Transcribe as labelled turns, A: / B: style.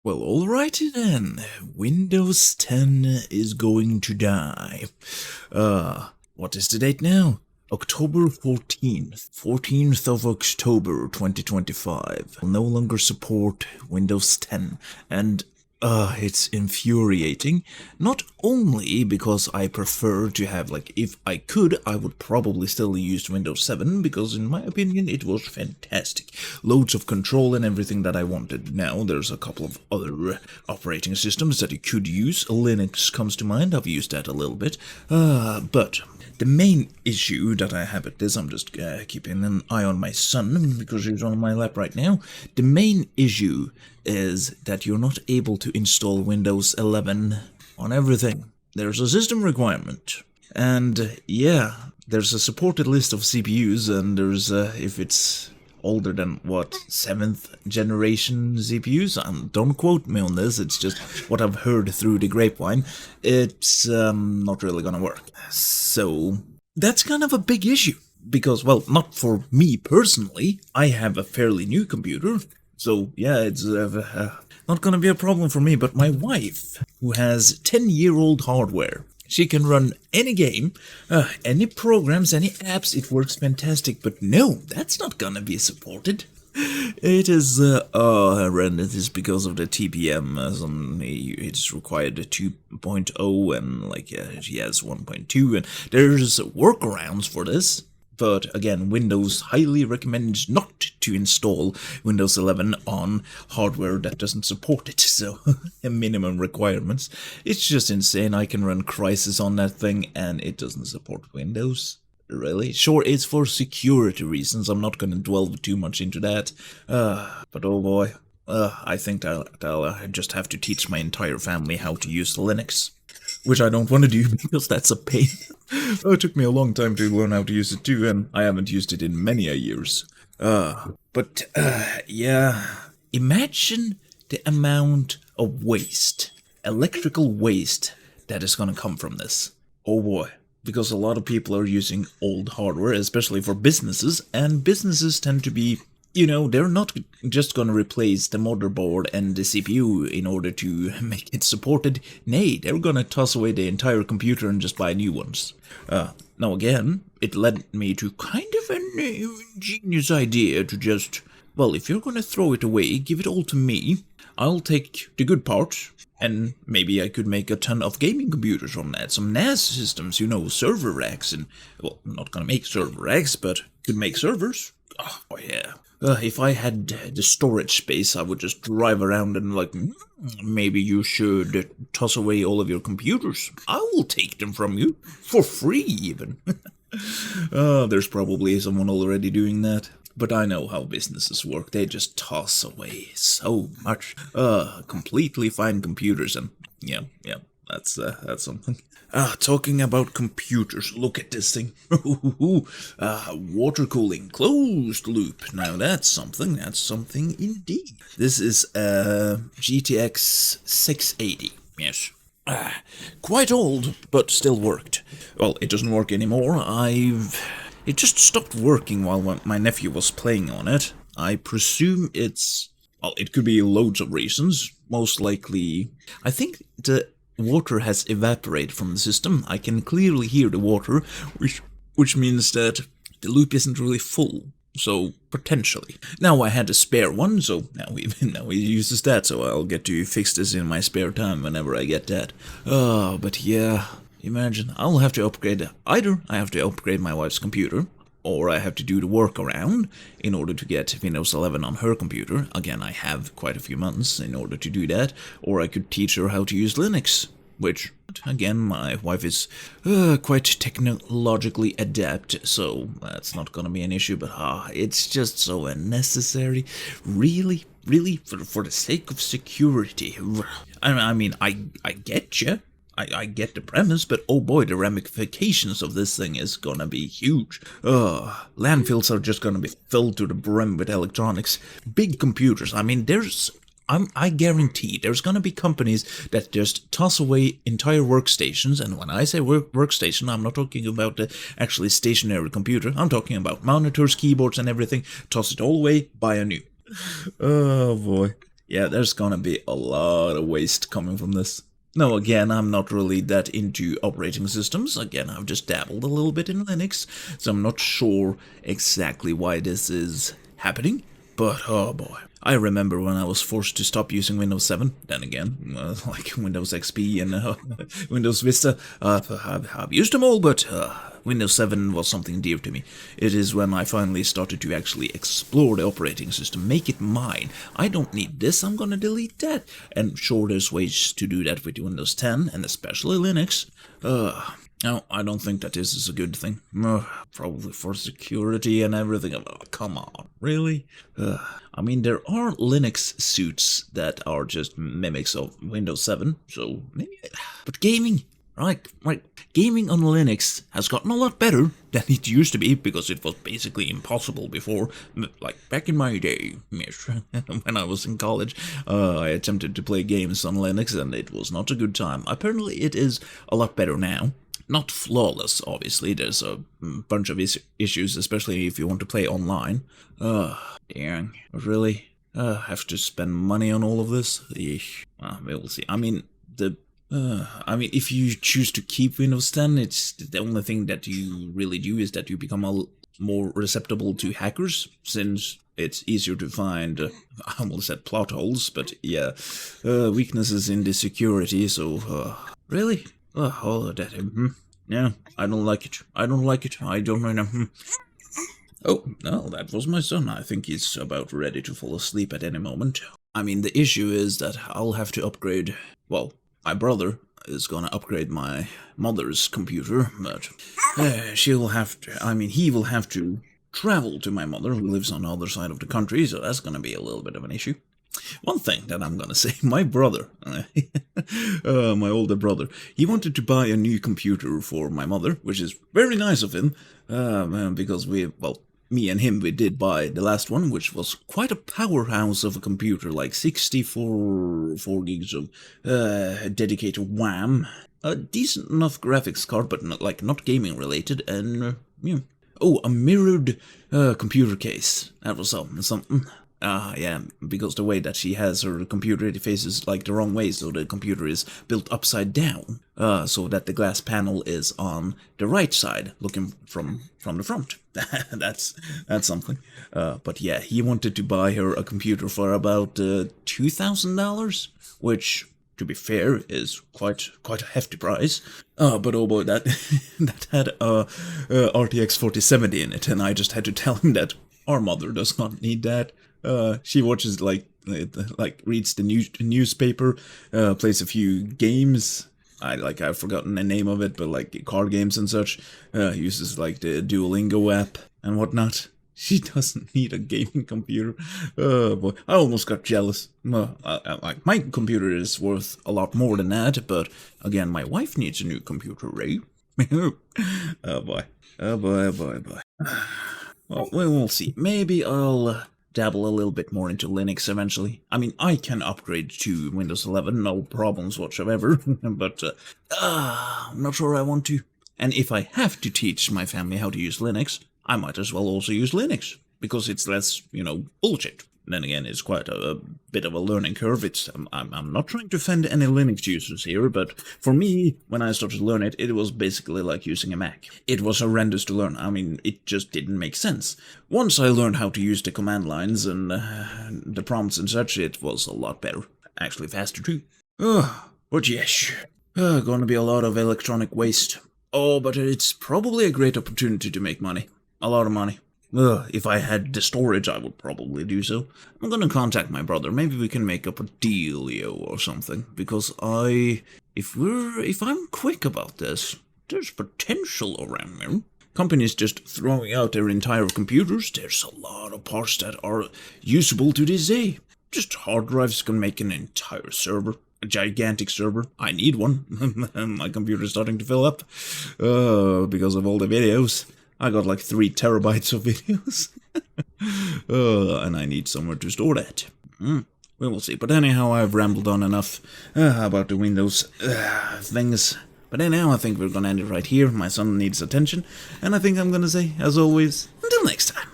A: Well, alrighty then. Windows 10 is going to die. What is the date now? October 14th. 14th of October 2025. Will no longer support Windows 10. And it's infuriating. Not only because I prefer to have, if I could, I would probably still use Windows 7, because in my opinion it was fantastic. Loads of control and everything that I wanted. Now, there's a couple of other operating systems that you could use. Linux comes to mind, I've used that a little bit. But the main issue that I have with this, I'm just keeping an eye on my son, because he's on my lap right now. The main issue is that you're not able to install Windows 11 on everything. There's a system requirement. And yeah, there's a supported list of CPUs, and there's, if it's older than, 7th generation CPUs? Don't quote me on this, it's just what I've heard through the grapevine. It's not really gonna work. So, that's kind of a big issue. Because, well, not for me personally, I have a fairly new computer. So, yeah, it's not gonna be a problem for me, but my wife, who has 10-year-old hardware, she can run any game, any programs, any apps, it works fantastic, but no, that's not gonna be supported. It is horrendous because of the TPM, it's required a 2.0 and she has 1.2, and there's workarounds for this. But again, Windows highly recommends not to install Windows 11 on hardware that doesn't support it, so minimum requirements. It's just insane. I can run Crysis on that thing and it doesn't support Windows. Really? Sure, it's for security reasons, I'm not gonna delve too much into that. But oh boy, I think I'll just have to teach my entire family how to use Linux. Which I don't want to do, because that's a pain. It took me a long time to learn how to use it too, and I haven't used it in many years. Yeah. Imagine the amount of waste, electrical waste, that is gonna come from this. Oh boy. Because a lot of people are using old hardware, especially for businesses, and businesses tend to be, they're not just gonna replace the motherboard and the CPU in order to make it supported. Nay, they're gonna toss away the entire computer and just buy new ones. Now again, it led me to kind of an ingenious idea to just, well, if you're gonna throw it away, give it all to me. I'll take the good part, and maybe I could make a ton of gaming computers from that. Some NAS systems, server racks, and, well, I'm not gonna make server racks, but could make servers. Oh yeah. If I had the storage space, I would just drive around and maybe you should toss away all of your computers. I will take them from you, for free even. There's probably someone already doing that. But I know how businesses work, they just toss away so much. Completely fine computers, and yeah, that's something. Talking about computers, look at this thing. Water cooling, closed loop. Now that's something indeed. This is a GTX 680, yes. Quite old, but still worked. Well, it doesn't work anymore. It just stopped working while my nephew was playing on it. I presume it could be loads of reasons. Most likely, I think the water has evaporated from the system. I can clearly hear the water, which means that the loop isn't really full. So, potentially. Now I had a spare one, so now he uses that, so I'll get to fix this in my spare time whenever I get that. But yeah, imagine, I'll have to upgrade, either I have to upgrade my wife's computer, or I have to do the workaround in order to get Windows 11 on her computer. Again, I have quite a few months in order to do that, or I could teach her how to use Linux, which, again, my wife is quite technologically adept, so that's not gonna be an issue, but it's just so unnecessary. Really, for the sake of security. I mean, I get you. I get the premise, but oh boy, the ramifications of this thing is gonna be huge. Landfills are just gonna be filled to the brim with electronics. Big computers, I mean, I guarantee there's gonna be companies that just toss away entire workstations, and when I say workstation, I'm not talking about the actually stationary computer, I'm talking about monitors, keyboards and everything. Toss it all away, buy a new. Oh boy. Yeah, there's gonna be a lot of waste coming from this. No, again, I'm not really that into operating systems. Again, I've just dabbled a little bit in Linux, so I'm not sure exactly why this is happening. But, oh boy. I remember when I was forced to stop using Windows 7. Then again, like Windows XP and Windows Vista. I've used them all, but Windows 7 was something dear to me. It is when I finally started to actually explore the operating system, make it mine. I don't need this, I'm gonna delete that. And sure, there's ways to do that with Windows 10, and especially Linux. No, I don't think that this is a good thing. Probably for security and everything. Oh, come on, really? I mean, there are Linux suits that are just mimics of Windows 7, so maybe... But gaming, right, gaming on Linux has gotten a lot better than it used to be, because it was basically impossible before. Like, back in my day, Yesh, when I was in college, I attempted to play games on Linux, and it was not a good time. Apparently, it is a lot better now. Not flawless, obviously. There's a bunch of issues, especially if you want to play online. Dang. Really? Have to spend money on all of this? Eesh. We'll see. I mean, if you choose to keep Windows 10, it's the only thing that you really do is that you become more receptible to hackers, since it's easier to find, I almost said plot holes, but yeah, weaknesses in the security, so, really? All of that. Yeah, I don't like it. I don't know. Oh, no, that was my son. I think he's about ready to fall asleep at any moment. I mean, the issue is that I'll have to upgrade... Well, my brother is gonna upgrade my mother's computer, but she'll have to... I mean, he will have to travel to my mother, who lives on the other side of the country, so that's gonna be a little bit of an issue. One thing that I'm gonna say, my brother, my older brother, he wanted to buy a new computer for my mother, which is very nice of him, because me and him, we did buy the last one, which was quite a powerhouse of a computer, like 64 gigs of dedicated RAM, a decent enough graphics card, but not gaming related, and yeah. Oh, a mirrored computer case. That was something. Yeah, because the way that she has her computer, it faces like the wrong way, so the computer is built upside down, so that the glass panel is on the right side, looking from the front. That's something. But yeah, he wanted to buy her a computer for about $2,000, which, to be fair, is quite a hefty price. But oh boy, that that had a RTX 4070 in it, and I just had to tell him that our mother does not need that. She watches reads the newspaper, plays a few games. I've forgotten the name of it, but like card games and such. Uses like the Duolingo app and whatnot. She doesn't need a gaming computer. Oh boy, I almost got jealous. Like my computer is worth a lot more than that, but again, my wife needs a new computer, right? Oh boy, oh boy, oh boy, oh boy. Well, we'll see. Maybe I'll dabble a little bit more into Linux eventually. I mean, I can upgrade to Windows 11, no problems whatsoever, but I'm not sure I want to. And if I have to teach my family how to use Linux, I might as well also use Linux, because it's less, bullshit. Then again, it's quite a bit of a learning curve. I'm not trying to offend any Linux users here, but for me, when I started to learn it, it was basically like using a Mac. It was horrendous to learn. I mean, it just didn't make sense. Once I learned how to use the command lines and the prompts and such, it was a lot better. Actually faster too. But yes, gonna be a lot of electronic waste. Oh, but it's probably a great opportunity to make money. A lot of money. If I had the storage, I would probably do so. I'm gonna contact my brother. Maybe we can make up a dealio or something. Because if I'm quick about this, there's potential around here. Companies just throwing out their entire computers. There's a lot of parts that are usable to this day. Just hard drives can make an entire server. A gigantic server. I need one. My computer's starting to fill up. Because of all the videos. I got like 3 terabytes of videos. And I need somewhere to store that. We will see. But anyhow, I've rambled on enough about the Windows things. But anyhow, I think we're gonna end it right here. My son needs attention. And I think I'm gonna say, as always, until next time.